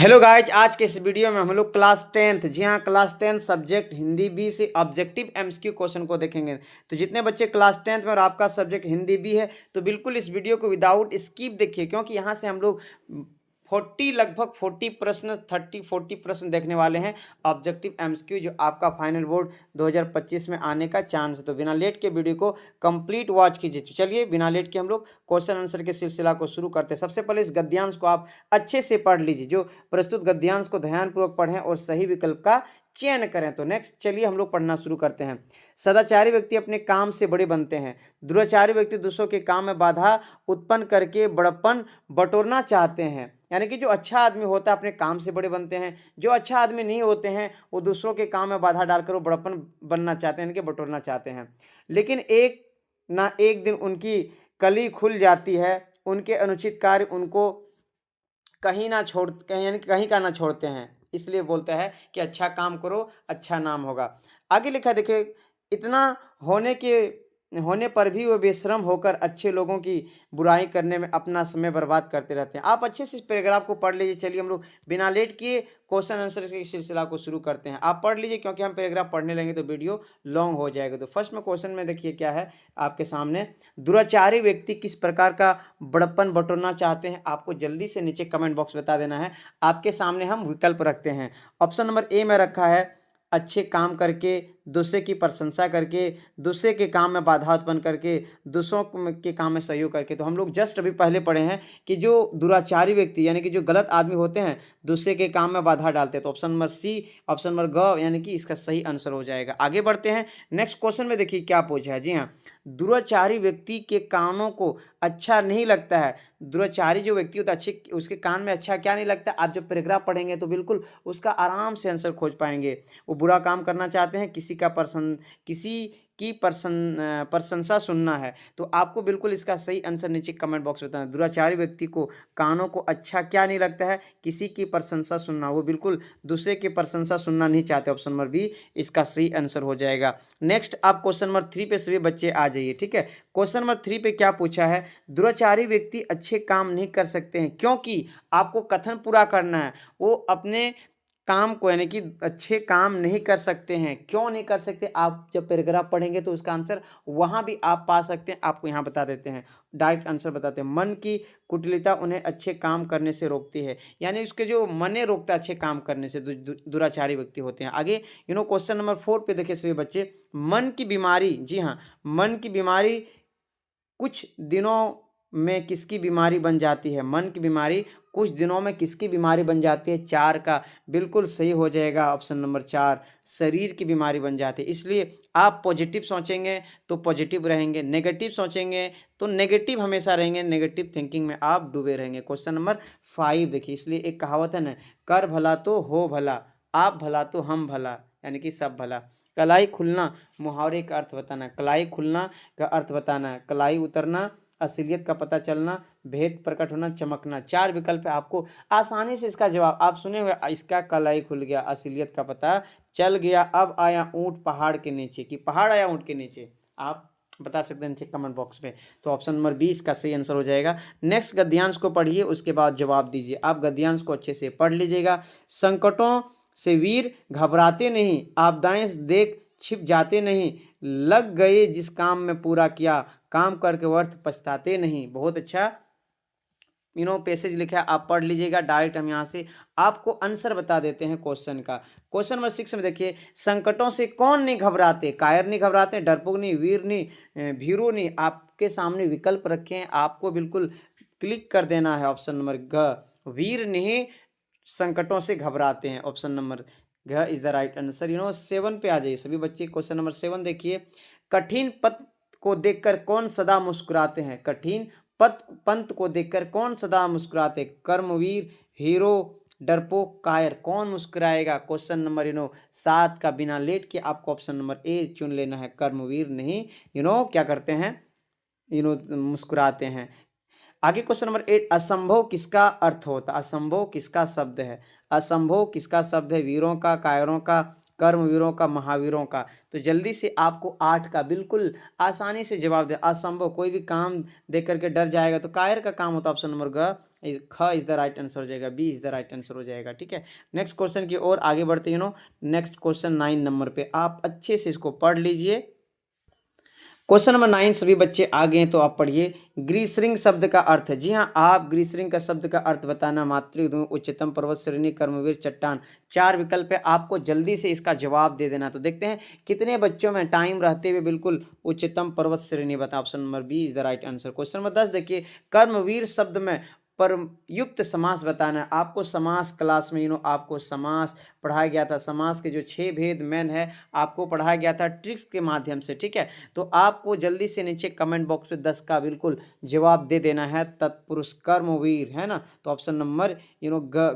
Hello guys, आज के इस वीडियो में हम लोग क्लास 10th, जी हाँ क्लास 10 सब्जेक्ट हिंदी बी से ऑब्जेक्टिव एमसीक्यू क्वेश्चन को देखेंगे। तो जितने बच्चे क्लास 10th में और आपका सब्जेक्ट हिंदी बी है तो बिल्कुल इस वीडियो को विदाउट स्किप देखिए, क्योंकि यहाँ से हम लोग 40 लगभग 40 प्रश्न 30-40 प्रश्न देखने वाले हैं ऑब्जेक्टिव एमसीक्यू, जो आपका फाइनल बोर्ड 2025 में आने का चांस है। तो बिना लेट के वीडियो को कंप्लीट वॉच कीजिए। तो चलिए बिना लेट के हम लोग क्वेश्चन आंसर के सिलसिला को शुरू करते हैं। सबसे पहले इस गद्यांश को आप अच्छे से पढ़ लीजिए। जो प्रस्तुत गद्यांश को ध्यानपूर्वक पढ़ें और सही विकल्प का चयन करें। तो नेक्स्ट चलिए हम लोग पढ़ना शुरू करते हैं। सदाचारी व्यक्ति अपने काम से बड़े बनते हैं। दुराचारी व्यक्ति दूसरों के काम में बाधा उत्पन्न करके बड़प्पन बटोरना चाहते हैं। यानी कि जो अच्छा आदमी होता है अपने काम से बड़े बनते हैं, जो अच्छा आदमी नहीं होते हैं वो दूसरों के काम में बाधा डालकर वो बड़प्पन बनना चाहते हैं, यानी कि बटोरना चाहते हैं। लेकिन एक ना एक दिन उनकी कली खुल जाती है, उनके अनुचित कार्य उनको कहीं ना छोड़ कहीं यानी कहीं का ना छोड़ते हैं। इसलिए बोलता है कि अच्छा काम करो, अच्छा नाम होगा। आगे लिखा देखिए, इतना होने पर भी वो बेशरम होकर अच्छे लोगों की बुराई करने में अपना समय बर्बाद करते रहते हैं। आप अच्छे से इस पैराग्राफ को पढ़ लीजिए। चलिए हम लोग बिना लेट किए क्वेश्चन आंसर के सिलसिला को शुरू करते हैं। आप पढ़ लीजिए, क्योंकि हम पैराग्राफ पढ़ने लगेंगे तो वीडियो लॉन्ग हो जाएगा। तो फर्स्ट में क्वेश्चन में देखिए क्या है आपके सामने। दुराचारी व्यक्ति किस प्रकार का बड़प्पन बटोरना चाहते हैं? आपको जल्दी से नीचे कमेंट बॉक्स बता देना है। आपके सामने हम विकल्प रखते हैं। ऑप्शन नंबर ए में रखा है अच्छे काम करके, दूसरे की प्रशंसा करके, दूसरे के काम में बाधा उत्पन्न करके, दूसरों के काम में सहयोग करके। तो हम लोग जस्ट अभी पहले पढ़े हैं कि जो दुराचारी व्यक्ति यानी कि जो गलत आदमी होते हैं दूसरे के काम में बाधा डालते हैं। तो option number C, option number ग यानी कि इसका सही आंसर हो जाएगा। आगे बढ़ते हैं। नेक्स्ट क्वेश्चन में देखिए क्या पूछा है। जी हाँ, दुराचारी व्यक्ति के कानों को अच्छा नहीं लगता है। दुराचारी जो व्यक्ति होता है अच्छे उसके कान में अच्छा क्या नहीं लगता। आप जब पैराग्राफ पढ़ेंगे तो बिल्कुल उसका आराम से आंसर खोज पाएंगे। वो बुरा काम करना चाहते हैं, किसी की प्रशंसा सुनना है। तो आपको बिल्कुल इसका सही आंसर नीचे कमेंट बॉक्स में बताना। दुराचारी व्यक्ति को कानों को अच्छा क्या नहीं लगता है? किसी की प्रशंसा सुनना। वो बिल्कुल दूसरे की प्रशंसा सुनना नहीं चाहते। ऑप्शन नंबर बी इसका सही आंसर हो जाएगा। नेक्स्ट आप क्वेश्चन नंबर 3 पे सभी बच्चे आ जाइए। ठीक है, क्वेश्चन नंबर 3 पे क्या पूछा है? दुराचारी व्यक्ति अच्छे काम नहीं कर सकते हैं क्योंकि आपको कथन पूरा करना है। वो अपने काम को यानी कि अच्छे काम नहीं कर सकते हैं। क्यों नहीं कर सकते? आप जब पैराग्राफ पढ़ेंगे तो उसका आंसर वहाँ भी आप पा सकते हैं। आपको यहाँ बता देते हैं, डायरेक्ट आंसर बताते हैं। मन की कुटिलता उन्हें अच्छे काम करने से रोकती है। यानी उसके जो मने रोकता है अच्छे काम करने से, दुराचारी व्यक्ति होते हैं। आगे क्वेश्चन नंबर 4 पे देखिए सभी बच्चे। मन की बीमारी, जी हाँ, मन की बीमारी कुछ दिनों में किसकी बीमारी बन जाती है? मन की बीमारी कुछ दिनों में किसकी बीमारी बन जाती है? 4 का बिल्कुल सही हो जाएगा। ऑप्शन नंबर 4 शरीर की बीमारी बन जाती है। इसलिए आप पॉजिटिव सोचेंगे तो पॉजिटिव रहेंगे, नेगेटिव सोचेंगे तो नेगेटिव हमेशा रहेंगे, नेगेटिव थिंकिंग में आप डूबे रहेंगे। क्वेश्चन नंबर 5 देखिए, इसलिए एक कहावत है ना, कर भला तो हो भला, आप भला तो हम भला, यानी कि सब भला। कलाई खुलना, मुहावरे का अर्थ बताना। कलाई खुलना का अर्थ बताना। कलाई उतरना, असलियत का पता चलना, भेद प्रकट होना, चमकना। 4 विकल्प है। आपको आसानी से इसका जवाब आप सुने हुए, इसका कलाई खुल गया, असलियत का पता चल गया, अब आया ऊंट पहाड़ के नीचे, कि पहाड़ आया ऊंट के नीचे, आप बता सकते हैं नीचे कमेंट बॉक्स में। तो ऑप्शन नंबर 20 का सही आंसर हो जाएगा। नेक्स्ट गद्यांश को पढ़िए, उसके बाद जवाब दीजिए। आप गद्यांश को अच्छे से पढ़ लीजिएगा। संकटों से वीर घबराते नहीं, आपदाएं देख छिप जाते नहीं, लग गए जिस काम में पूरा किया, काम करके व्यर्थ पछताते नहीं। बहुत अच्छा पैसेज लिखा है, आप पढ़ लीजिएगा। डायरेक्ट हम यहाँ से आपको आंसर बता देते हैं क्वेश्चन का। क्वेश्चन नंबर 6 में देखिए, संकटों से कौन नहीं घबराते? कायर नहीं घबराते, डरपोक नहीं, वीर नहीं, भीरू नहीं। आपके सामने विकल्प रखे हैं, आपको बिल्कुल क्लिक कर देना है। ऑप्शन नंबर घ, वीर नहीं संकटों से घबराते हैं। ऑप्शन नंबर घ इज द राइट आंसर। 7 पे आ जाइए सभी बच्चे। क्वेश्चन नंबर 7 देखिए, कठिन पथ को देखकर कौन सदा मुस्कुराते हैं? कठिन पंत को देखकर कौन सदा मुस्कुराते? कर्मवीर, हीरो, डरपोक, कायर। कौन मुस्कुराएगा? क्वेश्चन नंबर 7 का बिना लेट के आपको ऑप्शन नंबर ए चुन लेना है। कर्मवीर नहीं क्या करते हैं? मुस्कुराते हैं। आगे क्वेश्चन नंबर 8, असंभव किसका अर्थ होता? असंभव किसका शब्द है? असंभव किसका शब्द है? वीरों का, कायरों का, कर्मवीरों का, महावीरों का। तो जल्दी से आपको 8 का बिल्कुल आसानी से जवाब दे। असंभव कोई भी काम देख करके डर जाएगा तो कायर का काम होता है। ऑप्शन नंबर ख इज द राइट आंसर हो जाएगा, B is the right answer हो जाएगा। ठीक है, नेक्स्ट क्वेश्चन की ओर आगे बढ़ते हैं। नेक्स्ट क्वेश्चन 9 नंबर पे आप अच्छे से इसको पढ़ लीजिए। क्वेश्चन नंबर 9 सभी बच्चे आ गए हैं तो आप पढ़िए। ग्रीसरिंग शब्द का अर्थ है। जी हाँ, आप ग्रीसरिंग का शब्द का अर्थ बताना। मातृ उच्चतम पर्वत श्रेणी, कर्मवीर, चट्टान, 4 विकल्प है, आपको जल्दी से इसका जवाब दे देना। तो देखते हैं कितने बच्चों में टाइम रहते हुए बिल्कुल उच्चतम पर्वत श्रेणी बता। Option number B is the right answer. Question number 10 देखिए, कर्मवीर शब्द में पर युक्त समास बताना है आपको। समास क्लास में आपको समास पढ़ाया गया था। समास के जो 6 भेद मेन है आपको पढ़ाया गया था ट्रिक्स के माध्यम से। ठीक है, तो आपको जल्दी से नीचे कमेंट बॉक्स में 10 का बिल्कुल जवाब दे देना है। तत्पुरुष कर्मवीर है ना, तो ऑप्शन नंबर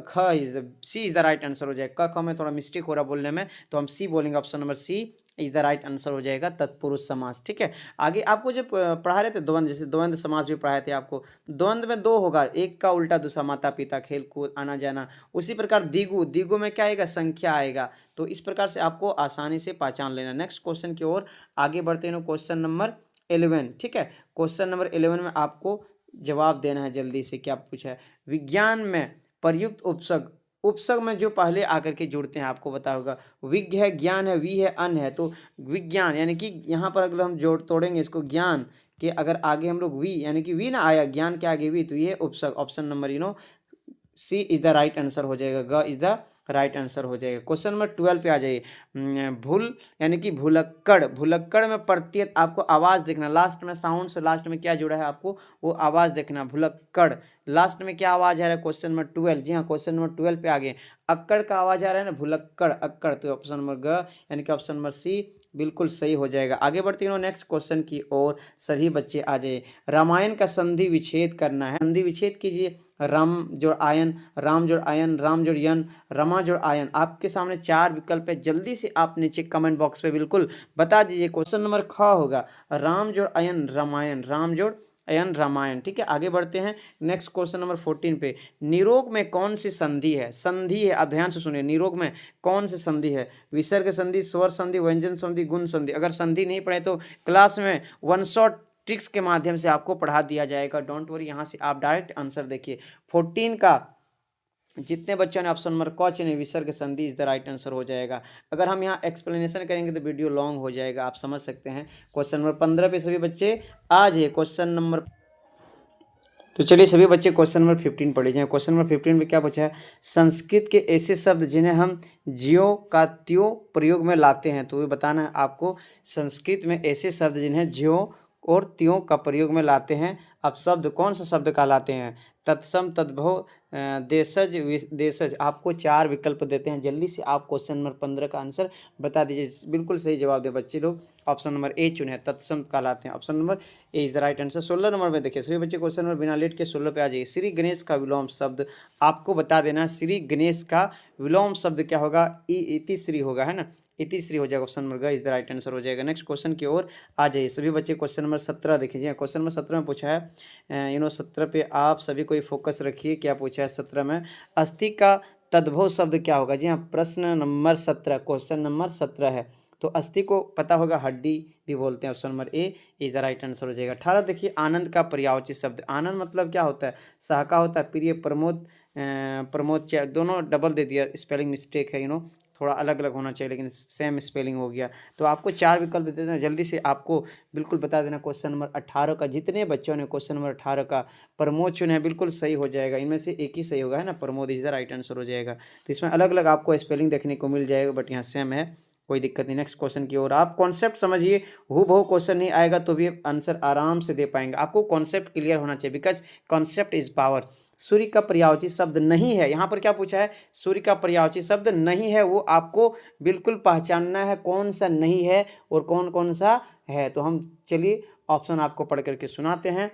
ख is C is the right answer हो जाएगा। क में थोड़ा मिस्टेक हो रहा बोलने में, तो हम सी बोलेंगे। Option number C is the right answer हो जाएगा, तत्पुरुष समास। ठीक है, आगे आपको जो पढ़ा रहे थे द्वंद्व, जैसे द्वंद्व समास भी पढ़ाए थे आपको। द्वंद्व में 2 होगा, एक का उल्टा दूसरा माता पिता, खेल कूद, आना जाना। उसी प्रकार द्विगु, द्विगु में क्या आएगा, संख्या आएगा। तो इस प्रकार से आपको आसानी से पहचान लेना। नेक्स्ट क्वेश्चन की ओर आगे बढ़ते हैं। Question number 11। ठीक है, क्वेश्चन नंबर 11 में आपको जवाब देना है जल्दी से। क्या पूछा है, विज्ञान में प्रयुक्त उपसर्ग। उपसर्ग में जो पहले आकर के जुड़ते हैं आपको पता होगा। विज्ञ है, ज्ञान है, वी है, अन है। तो विज्ञान यानी कि यहाँ पर अगर हम जोड़ तोड़ेंगे इसको, ज्ञान के अगर आगे हम लोग वी यानी कि वी ना आया, ज्ञान के आगे वी, तो ये उपसर्ग। Option number C is the right answer हो जाएगा, ग इज द राइट आंसर हो जाएगा। क्वेश्चन नंबर 12 पे आ जाइए। भूल यानी कि भुलक्कड़। भुलक्कड़ में प्रत्येक आपको आवाज देखना, लास्ट में साउंड से लास्ट में क्या जुड़ा है आपको वो आवाज देखना। भुलक्कड़ लास्ट में क्या आवाज आ रहा है, क्वेश्चन नंबर 12। जी हाँ, क्वेश्चन नंबर 12 पे आ गए। अक्कड़ का आवाज आ रहा है ना, भुलक्कड़, अक्कड़, तो ऑप्शन नंबर ग यानी कि ऑप्शन नंबर सी बिल्कुल सही हो जाएगा। आगे बढ़ते हैं नेक्स्ट क्वेश्चन की ओर, सभी बच्चे आ जाइए। रामायण का संधि विच्छेद करना है, संधि विच्छेद कीजिए। राम जोड़ आयन, राम जोड़ आयन, राम जोड़ यन, रमा जोड़ आयन। आपके सामने 4 विकल्प है, जल्दी से आप नीचे कमेंट बॉक्स पे बिल्कुल बता दीजिए। क्वेश्चन नंबर ख होगा, राम जोड़ अयन रामायण, राम जोड़ अयन रामायण। ठीक है, आगे बढ़ते हैं नेक्स्ट क्वेश्चन नंबर 14 पे। निरोग में कौन सी संधि है, संधि है, आप ध्यान से सुनिए। निरोग में कौन सी संधि है, विसर्ग संधि, स्वर संधि, व्यंजन संधि, गुण संधि। अगर संधि नहीं पढ़े तो क्लास में 1 शॉट ट्रिक्स के माध्यम से आपको पढ़ा दिया जाएगा। डोंट वरी, यहाँ से आप डायरेक्ट आंसर देखिए। 14 का जितने बच्चों ने ऑप्शन नंबर क चुने, विसर्ग संधि इज द राइट आंसर हो जाएगा। अगर हम यहाँ एक्सप्लेनेशन करेंगे तो वीडियो लॉन्ग हो जाएगा, आप समझ सकते हैं। क्वेश्चन नंबर 15 पे सभी बच्चे आ जाइए। क्वेश्चन नंबर, तो चलिए सभी बच्चे क्वेश्चन नंबर 15 पढ़ लीजिए। क्वेश्चन नंबर 15 में क्या पूछा है, संस्कृत के ऐसे शब्द जिन्हें हम ज्यों का त्यों प्रयोग में लाते हैं। तो ये बताना है आपको, संस्कृत में ऐसे शब्द जिन्हें ज्यों और त्यों का प्रयोग में लाते हैं। अब शब्द कौन सा शब्द कहलाते हैं, तत्सम, तद्भव, देशज, देशज। आपको 4 विकल्प देते हैं, जल्दी से आप क्वेश्चन नंबर 15 का आंसर बता दीजिए। बिल्कुल सही जवाब दे बच्चे लोग। ऑप्शन नंबर ए चुने, तत्सम कहलाते हैं। Option number A is the right answer. 16 number में देखिए सभी बच्चे क्वेश्चन नंबर बिना लेट के 16 पे आ जाइए। श्री गणेश का विलोम शब्द आपको बता देना। श्री गणेश का विलोम शब्द क्या होगा, इति श्री होगा, है ना, इति श्री हो जाएगा। Option number is the right answer हो जाएगा। नेक्स्ट क्वेश्चन की ओर आ जाइए सभी बच्चे। क्वेश्चन नंबर 17 देखिए। क्वेश्चन नंबर 17 में पूछा है 17 पे आप सभी कोई फोकस रखिए। क्या पूछा है 17 में, अस्थि का तद्भव शब्द क्या होगा। जी हाँ, प्रश्न नंबर 17, क्वेश्चन नंबर 17 है। तो अस्थि को पता होगा, हड्डी भी बोलते हैं। Option number A is the right answer हो जाएगा। 18 देखिए, आनंद का पर्यायवाची शब्द। आनंद मतलब क्या होता है, सहका होता है, प्रिय, प्रमोद, प्रमोद, दोनों डबल दे दिया, स्पेलिंग मिस्टेक है। थोड़ा अलग अलग होना चाहिए, लेकिन सेम स्पेलिंग हो गया। तो आपको 4 विकल्प देते हैं, जल्दी से आपको बिल्कुल बता देना। क्वेश्चन नंबर 18 का जितने बच्चों ने क्वेश्चन नंबर 18 का प्रमोद चुने बिल्कुल सही हो जाएगा। इनमें से एक ही सही होगा, है ना, Pramod is the right answer हो जाएगा। तो इसमें अलग अलग आपको स्पेलिंग देखने को मिल जाएगा, बट यहाँ सेम है, कोई दिक्कत नहीं। नेक्स्ट क्वेश्चन की ओर आप कॉन्सेप्ट समझिए। हूबहू क्वेश्चन नहीं आएगा तो भी आंसर आराम से दे पाएंगे। आपको कॉन्सेप्ट क्लियर होना चाहिए, बिकॉज कॉन्सेप्ट इज पावर। सूर्य का पर्यायवाची शब्द नहीं है, यहाँ पर क्या पूछा है, सूर्य का पर्यायवाची शब्द नहीं है, वो आपको बिल्कुल पहचानना है कौन सा नहीं है और कौन कौन सा है। तो हम चलिए ऑप्शन आपको पढ़ करके सुनाते हैं।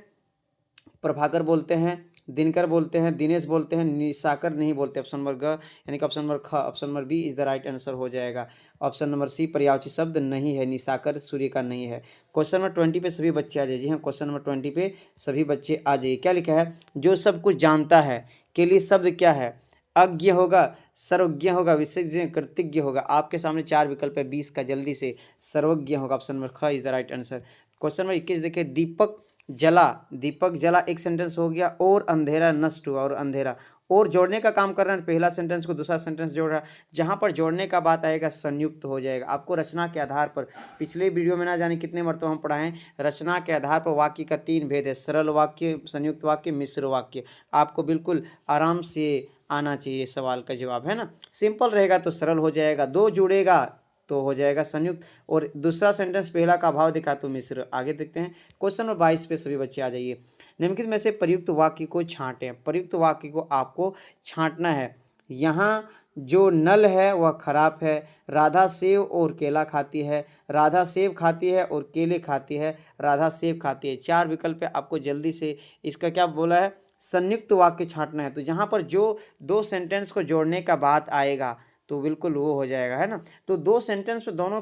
प्रभाकर बोलते हैं, दिनकर बोलते हैं, दिनेश बोलते हैं, निशाकर नहीं बोलते। ऑप्शन नंबर ग यानी कि ऑप्शन नंबर ख, option number B is the right answer हो जाएगा। ऑप्शन नंबर सी पर्यायवाची शब्द नहीं है, निशाकर सूर्य का नहीं है। क्वेश्चन नंबर 20 पे सभी बच्चे आ जाइए। जी हाँ, क्वेश्चन नंबर 20 पे सभी बच्चे आ जाइए। क्या लिखा है, जो सब कुछ जानता है के लिए शब्द क्या है, अज्ञ होगा, सर्वज्ञ होगा, विशेषज्ञ, कृतज्ञ होगा। आपके सामने 4 विकल्प है 20 का, जल्दी से। सर्वज्ञ होगा, ऑप्शन नंबर ख is the right answer. Question number 21 देखिए, दीपक जला एक सेंटेंस हो गया, और अंधेरा नष्ट हुआ, और अंधेरा और जोड़ने का काम कर रहा है, पहला सेंटेंस को दूसरा सेंटेंस जोड़ रहा है। जहां पर जोड़ने का बात आएगा संयुक्त हो जाएगा। आपको रचना के आधार पर, पिछले वीडियो में ना जाने कितने मरतबा हम पढ़ाएं, रचना के आधार पर वाक्य का 3 भेद है, सरल वाक्य, संयुक्त वाक्य, मिश्र वाक्य। आपको बिल्कुल आराम से आना चाहिए सवाल का जवाब, है ना। सिंपल रहेगा तो सरल हो जाएगा, 2 जुड़ेगा तो हो जाएगा संयुक्त, और दूसरा सेंटेंस पहला का अभाव दिखा तो मिश्र। आगे देखते हैं क्वेश्चन नंबर 22 पे सभी बच्चे आ जाइए। निम्नलिखित में से प्रयुक्त वाक्य को छांटें। प्रयुक्त वाक्य को आपको छांटना है। यहाँ जो नल है वह खराब है, राधा सेब और केला खाती है, राधा सेब खाती है और केले खाती है, राधा सेब खाती है। 4 विकल्प है, आपको जल्दी से इसका क्या बोला है, संयुक्त वाक्य छांटना है। तो जहाँ पर जो 2 सेंटेंस को जोड़ने का बात आएगा तो बिल्कुल वो हो जाएगा, है ना। तो 2 सेंटेंस में दोनों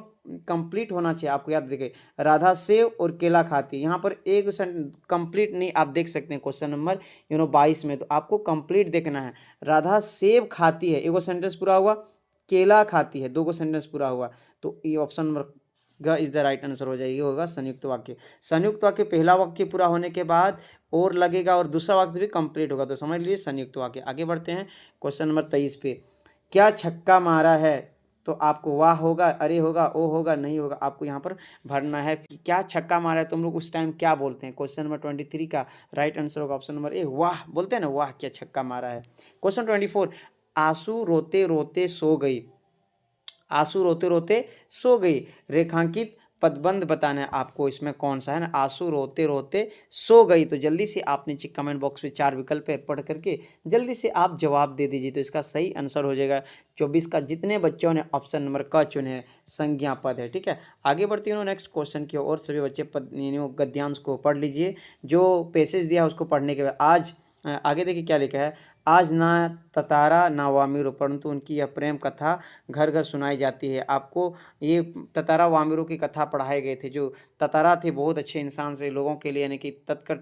कंप्लीट होना चाहिए। आपको याद रखिए, राधा सेब और केला खाती है, यहाँ पर एक कंप्लीट नहीं, आप देख सकते हैं क्वेश्चन नंबर 22 में। तो आपको कंप्लीट देखना है। राधा सेब खाती है, एगो सेंटेंस पूरा हुआ, केला खाती है, 2 गो सेंटेंस पूरा हुआ। तो ये ऑप्शन नंबर ग इज द राइट आंसर हो जाएगी, होगा संयुक्त वाक्य। संयुक्त वाक्य पहला वाक्य पूरा होने के बाद और लगेगा, और दूसरा वाक्य भी कंप्लीट होगा, तो समझ लीजिए संयुक्त वाक्य। आगे बढ़ते हैं क्वेश्चन नंबर 23 पे। क्या छक्का मारा है, तो आपको वाह होगा, अरे होगा, ओ होगा, नहीं होगा। आपको यहाँ पर भरना है कि क्या छक्का मारा है, तुम लोग उस टाइम क्या बोलते हैं। क्वेश्चन नंबर 23 का राइट आंसर होगा ऑप्शन नंबर ए, वाह बोलते हैं ना, वाह क्या छक्का मारा है। क्वेश्चन 24, आंसू रोते रोते सो गई, आंसू रोते रोते सो गई, रेखांकित पदबंध बताना है आपको, इसमें कौन सा है ना, आंसू रोते रोते सो गई। तो जल्दी से आप नीचे कमेंट बॉक्स में 4 विकल्प है, पढ़ करके जल्दी से आप जवाब दे दीजिए। तो इसका सही आंसर हो जाएगा 24 का, जितने बच्चों ने ऑप्शन नंबर क चुने हैं, संज्ञा पद है, ठीक है। आगे बढ़ते हैं नेक्स्ट क्वेश्चन की ओर। सभी बच्चे गद्यांश को पढ़ लीजिए, जो पैसेज दिया है उसको पढ़ने के बाद आज आगे देखिए क्या लिखा है। आज ना ततारा ना वामिरो, परंतु उनकी यह प्रेम कथा घर घर सुनाई जाती है। आपको ये ततारा वामिरो की कथा पढ़ाए गए थे। जो ततारा थे बहुत अच्छे इंसान से, लोगों के लिए यानी कि तत्कर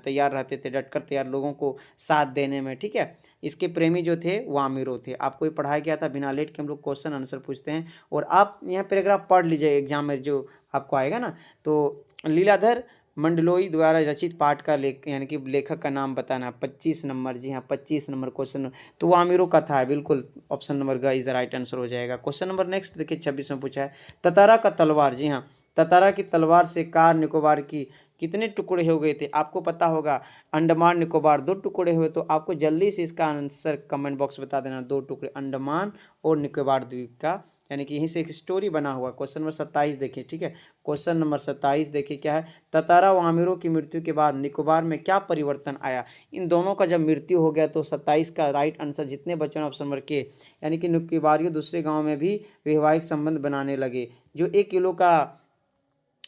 तैयार रहते थे, डटकर तैयार लोगों को साथ देने में, ठीक है। इसके प्रेमी जो थे वामिरो थे। आपको ये पढ़ाया गया था। बिना लेट के हम लोग क्वेश्चन आंसर पूछते हैं, और आप यहाँ पैराग्राफ पढ़ लीजिए एग्जाम में जो आपको आएगा ना। तो लीलाधर मंडलोई द्वारा रचित पाठ का यानी कि लेखक का नाम बताना। 25 नंबर, जी हाँ 25 नंबर क्वेश्चन। तो वो आमिरो कथा है, बिल्कुल ऑप्शन नंबर ग इज द राइट आंसर हो जाएगा। क्वेश्चन नंबर नेक्स्ट देखिए 26 में पूछा है, ततारा का तलवार, जी हाँ ततारा की तलवार से कार निकोबार की कितने टुकड़े हो गए थे। आपको पता होगा अंडमान निकोबार 2 टुकड़े हुए। तो आपको जल्दी से इसका आंसर कमेंट बॉक्स बता देना, 2 टुकड़े अंडमान और निकोबार द्वीप का, यानी कि यहीं से एक स्टोरी बना हुआ। क्वेश्चन नंबर 27 देखिए, ठीक है। क्वेश्चन नंबर 27 देखिए क्या है, ततारा व आमिरों की मृत्यु के बाद निकोबार में क्या परिवर्तन आया। इन दोनों का जब मृत्यु हो गया तो 27 का राइट आंसर, जितने बच्चों ने ऑप्शन नंबर के, यानी कि निकोबारियों दूसरे गाँव में भी वैवाहिक संबंध बनाने लगे। जो 1 किलो का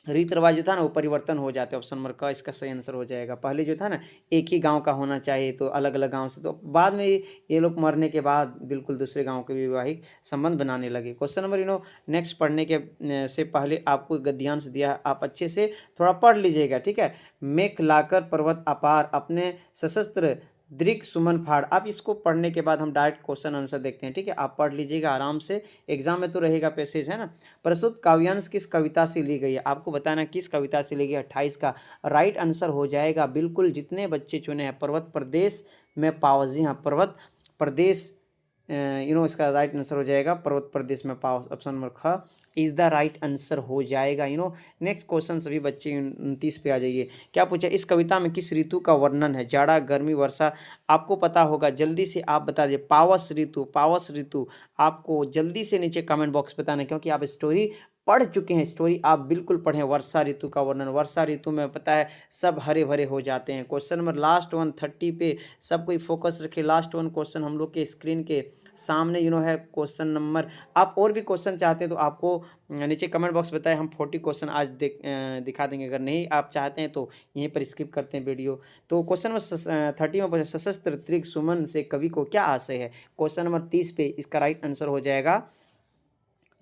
रीत रिवाज जो था ना वो परिवर्तन हो जाते हैं। ऑप्शन नंबर का इसका सही आंसर हो जाएगा। पहले जो था ना एक ही गांव का होना चाहिए, तो अलग अलग गांव से, तो बाद में ये लोग मरने के बाद बिल्कुल दूसरे गांव के वैवाहिक संबंध बनाने लगे। क्वेश्चन नंबर नेक्स्ट पढ़ने के से पहले आपको गद्यांश दिया है, आप अच्छे से थोड़ा पढ़ लीजिएगा, ठीक है। मेघ लाकर पर्वत अपार, अपने सशस्त्र दृक सुमन फाड़। आप इसको पढ़ने के बाद हम डायरेक्ट क्वेश्चन आंसर देखते हैं, ठीक है। आप पढ़ लीजिएगा आराम से, एग्जाम में तो रहेगा पैसेज, है ना। प्रस्तुत काव्यांश किस कविता से ली गई है, आपको बताना किस कविता से ली गई है। 28 का राइट आंसर हो जाएगा, बिल्कुल जितने बच्चे चुने हैं, पर्वत प्रदेश में पाओ, जी हाँ पर्वत प्रदेश, इसका राइट आंसर हो जाएगा पर्वत प्रदेश में पाओ। ऑप्शन नंबर ख इज द राइट आंसर हो जाएगा। नेक्स्ट क्वेश्चन सभी बच्चे 29 पे आ जाइए। क्या पूछा, इस कविता में किस ऋतु का वर्णन है, जाड़ा गर्मी वर्षा। आपको पता होगा, जल्दी से आप बता दीजिए। पावस ऋतु, पावस ऋतु। आपको जल्दी से नीचे कमेंट बॉक्स बताना, क्योंकि आप स्टोरी पढ़ चुके हैं, स्टोरी आप बिल्कुल पढ़ें। वर्षा ऋतु का वर्णन, वर्षा ऋतु में पता है सब हरे भरे हो जाते हैं। क्वेश्चन नंबर लास्ट 130 पे सब कोई फोकस रखे। लास्ट 1 क्वेश्चन हम लोग के स्क्रीन के सामने है क्वेश्चन नंबर। आप और भी क्वेश्चन चाहते हैं तो आपको नीचे कमेंट बॉक्स बताएं, हम 40 क्वेश्चन आज दिखा देंगे। अगर नहीं आप चाहते हैं तो यहीं पर स्किप करते हैं वीडियो। तो क्वेश्चन नंबर 30 में पूछा, सशस्त्र दृक सुमन से कवि को क्या आशय है। क्वेश्चन नंबर 30 पे इसका राइट आंसर हो जाएगा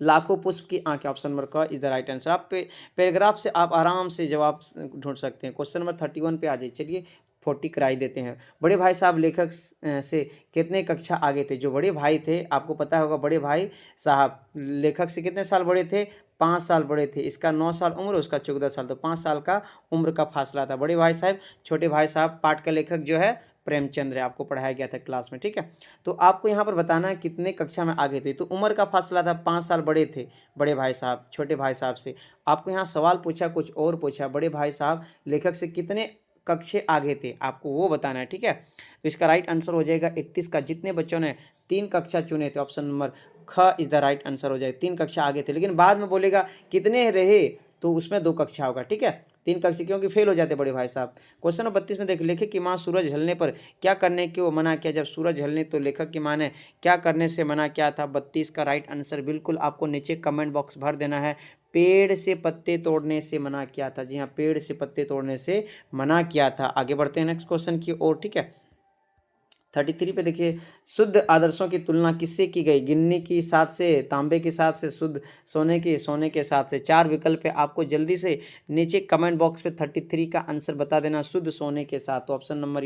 लाखों पुष्प की आंखें। ऑप्शन नंबर का इज द राइट आंसर। आप पैराग्राफ से आप आराम से जवाब ढूंढ सकते हैं। क्वेश्चन नंबर 31 पे आ जाइए। चलिए 40 कराई देते हैं। बड़े भाई साहब लेखक से कितने कक्षा आगे थे? जो बड़े भाई थे, आपको पता होगा बड़े भाई साहब लेखक से कितने साल बड़े थे? 5 साल बड़े थे। इसका 9 साल उम्र, उसका 14 साल, तो 5 साल का उम्र का फासला था। बड़े भाई साहब, छोटे भाई साहब। पाठ का लेखक जो है प्रेमचंद्र है, आपको पढ़ाया गया था क्लास में, ठीक है। तो आपको यहाँ पर बताना है कितने कक्षा में आगे थे। तो उम्र का फासला था, 5 साल बड़े थे बड़े भाई साहब छोटे भाई साहब से। आपको यहाँ सवाल पूछा, कुछ और पूछा, बड़े भाई साहब लेखक से कितने कक्षे आगे थे, आपको वो बताना है, ठीक है। तो इसका राइट आंसर हो जाएगा 31 का। जितने बच्चों ने 3 कक्षा चुने थे, ऑप्शन नंबर ख इज द राइट आंसर हो जाएगा। 3 कक्षा आगे थे, लेकिन बाद में बोलेगा कितने रहे, तो उसमें 2 कक्षा होगा, ठीक है। 3 कक्षा क्योंकि फेल हो जाते बड़े भाई साहब। क्वेश्चन नंबर 32 में देखिए, लेखक की माँ सूरज ढलने पर क्या करने को मना किया? जब सूरज ढलने तो लेखक की माँ ने क्या करने से मना किया था? 32 का राइट आंसर बिल्कुल आपको नीचे कमेंट बॉक्स भर देना है। पेड़ से पत्ते तोड़ने से मना किया था। जी हाँ, पेड़ से पत्ते तोड़ने से मना किया था। आगे बढ़ते हैं नेक्स्ट क्वेश्चन की ओर, ठीक है। 33 पे देखिए, शुद्ध आदर्शों की तुलना किससे की गई? गिन्नी की साथ से, तांबे के साथ से, शुद्ध सोने के साथ से। 4 विकल्प है, आपको जल्दी से नीचे कमेंट बॉक्स पे 33 का आंसर बता देना। शुद्ध सोने के साथ, तो ऑप्शन नंबर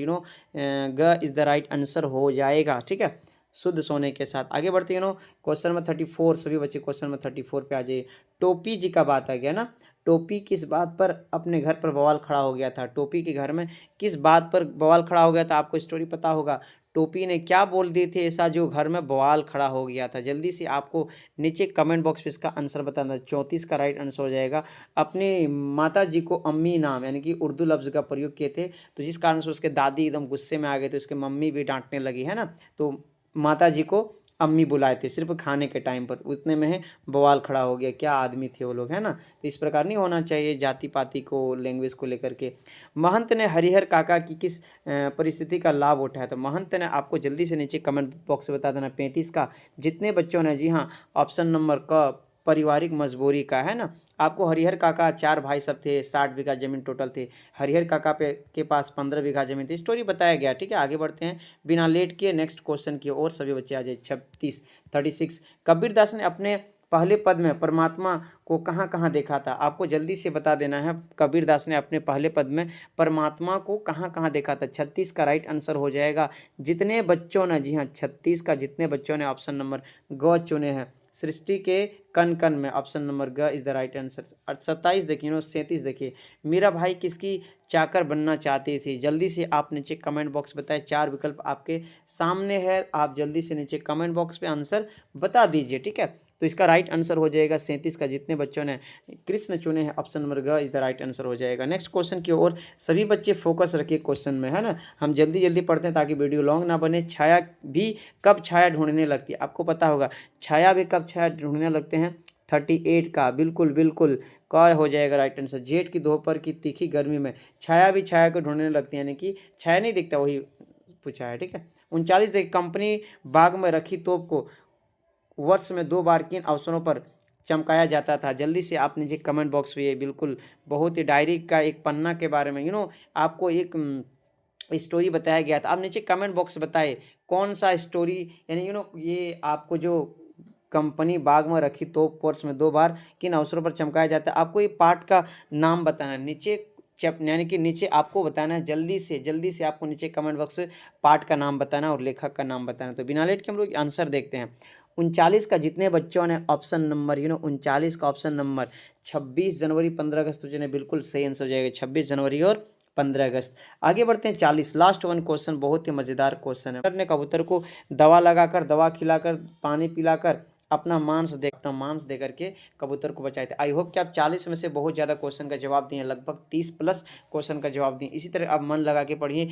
ग इज द राइट आंसर हो जाएगा, ठीक है। शुद्ध सोने के साथ। आगे बढ़ते हैं क्वेश्चन नंबर 34। सभी बच्चे क्वेश्चन नंबर 34 पे आ जाइए। टोपी जी का बात आ गया ना। टोपी किस बात पर अपने घर पर बवाल खड़ा हो गया था? टोपी के घर में किस बात पर बवाल खड़ा हो गया था? आपको स्टोरी पता होगा। टोपी ने क्या बोल दिए थे ऐसा जो घर में बवाल खड़ा हो गया था? जल्दी से आपको नीचे कमेंट बॉक्स में इसका आंसर बताना। 34 का राइट आंसर हो जाएगा। अपने माता जी को अम्मी नाम यानी कि उर्दू लफ्ज़ का प्रयोग किए थे, तो जिस कारण से उसके दादी एकदम गुस्से में आ गए थे, उसके मम्मी भी डांटने लगी, है ना। तो माता जी को अम्मी बुलाए थे सिर्फ खाने के टाइम पर, उतने में है बवाल खड़ा हो गया। क्या आदमी थे वो लोग, है ना। तो इस प्रकार नहीं होना चाहिए जाति पाति को, लैंग्वेज को लेकर के। महंत ने हरिहर काका की किस परिस्थिति का लाभ उठाया? तो महंत ने, आपको जल्दी से नीचे कमेंट बॉक्स में बता देना। 35 का। जितने बच्चों ने, जी हाँ, ऑप्शन नंबर क पारिवारिक मजबूरी का, है ना। आपको हरिहर काका 4 भाई सब थे, 60 बीघा जमीन टोटल थे। हरिहर काका के पास 15 बीघा जमीन थी। स्टोरी बताया गया, ठीक है। आगे बढ़ते हैं बिना लेट किए नेक्स्ट क्वेश्चन की और। सभी बच्चे आ जाए। 36 कबीरदास ने अपने पहले पद में परमात्मा को कहाँ कहाँ देखा था? आपको जल्दी से बता देना है। कबीरदास ने अपने पहले पद में परमात्मा को कहाँ कहाँ देखा था? 36 का राइट आंसर हो जाएगा। जितने बच्चों ने, जी हाँ, 36 का जितने बच्चों ने ऑप्शन नंबर ग चुने हैं, सृष्टि के कण कण में, ऑप्शन नंबर ग इज द राइट आंसर। 27 देखिए 37 देखिए, मेरा भाई किसकी चाकर बनना चाहती थी? जल्दी से आप नीचे कमेंट बॉक्स बताएं। 4 विकल्प आपके सामने है, आप जल्दी से नीचे कमेंट बॉक्स पे आंसर बता दीजिए, ठीक है। तो इसका राइट आंसर हो जाएगा 37 का। जितने बच्चों ने कृष्ण चुने हैं, ऑप्शन नंबर ग इज द राइट आंसर हो जाएगा। नेक्स्ट क्वेश्चन की ओर सभी बच्चे फोकस रखिए क्वेश्चन में, है ना। हम जल्दी जल्दी पढ़ते हैं ताकि वीडियो लॉन्ग ना बने। छाया भी कब छाया ढूंढने लगती है? आपको पता होगा छाया भी कब छाया ढूंढने लगते हैं? 38 का बिल्कुल बिल्कुल का हो जाएगा राइट आंसर। जेठ की दोपहर की तीखी गर्मी में छाया भी छाया को ढूंढने लगती है, यानी कि छाया नहीं दिखता, वही पूछा है, ठीक है। 39 देखिए, कंपनी बाग में रखी तोप को वर्ष में 2 बार किन अवसरों पर चमकाया जाता था? जल्दी से आप नीचे कमेंट बॉक्स में, ये बिल्कुल बहुत ही डायरी का एक पन्ना के बारे में आपको एक स्टोरी बताया गया था। आप नीचे कमेंट बॉक्स बताए कौन सा स्टोरी, यानी ये आपको जो कंपनी बाग में रखी तोप वर्ष में 2 बार किन अवसरों पर चमकाया जाता है, आपको ये पाठ का नाम बताना है नीचे। यानी कि नीचे आपको बताना है, जल्दी से आपको नीचे कमेंट बॉक्स में पाठ का नाम बताना और लेखक का नाम बताना। तो बिना लेट के हम लोग आंसर देखते हैं। 39 का जितने बच्चों ने ऑप्शन नंबर 39 का ऑप्शन नंबर 26 जनवरी 15 अगस्त तो जिन्हें बिल्कुल सही आंसर हो जाएगा। 26 जनवरी और 15 अगस्त। आगे बढ़ते हैं 40 लास्ट वन क्वेश्चन, बहुत ही मज़ेदार क्वेश्चन है। ने कबूतर को दवा लगाकर, दवा खिलाकर, पानी पिलाकर, अपना मांस दे करके कबूतर को बचाए थे। आई होप कि आप 40 में से बहुत ज़्यादा क्वेश्चन का जवाब दिए, लगभग 30 प्लस क्वेश्चन का जवाब दिए। इसी तरह आप मन लगा के पढ़िए।